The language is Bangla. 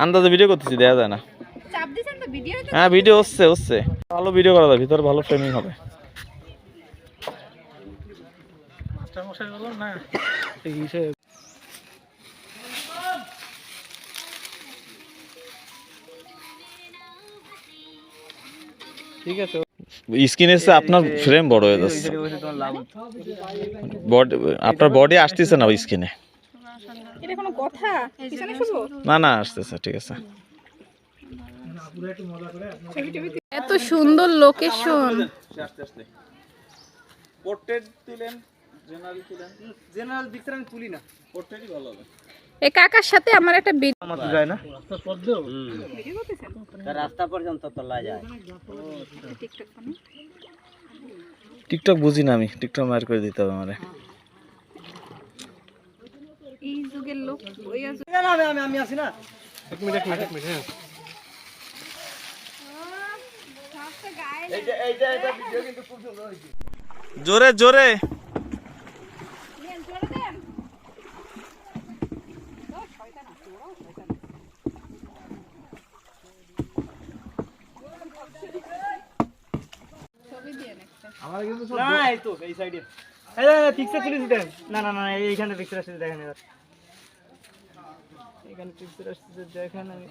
আন্দাজে ভিডিও করতেছি, দেয়া যায় না। হ্যাঁ ভিডিও হচ্ছে ভালো ভিডিও করা যায়, ভিতরে ভালো ফ্রেমিং হবে। ঠিক আছে, স্ক্রিনে এসে আপনার ফ্রেম বড় হয়ে যাচ্ছে, বডি আপনার বডি আসতেছে না স্ক্রিনে। এটা কোনো কথা? পিছনে শুধু না না আসতেছে, ঠিক আছে। এত সুন্দর লোকেশন। পোর্ট্রেট দিলেন, জেনারেল দিলেন, জেনারেল দিকটা আমি তুলি না, পোর্ট্রেটই ভালো হবে। এই কাকার সাথে আমার একটা আমার তো যায় না। রাস্তা পর্যন্ত তোলা যায়। টিকটক বুঝি না আমি, টিকটক মার করে দিতে হবে আমারে। এই যুগের লোক আমি আছি না। এক মিনিট হ্যাঁ। এইটা ভিডিও কিন্তু খুব সুন্দর হয়েছে। জোরে জোরে না এই তো এই সাইডে, এই পিকচার তুলেছি দেন। না না না এইখানে পিকচার আসছে, দেখেন এবার এইখানে পিকচার আসছে, দেখেন। আমি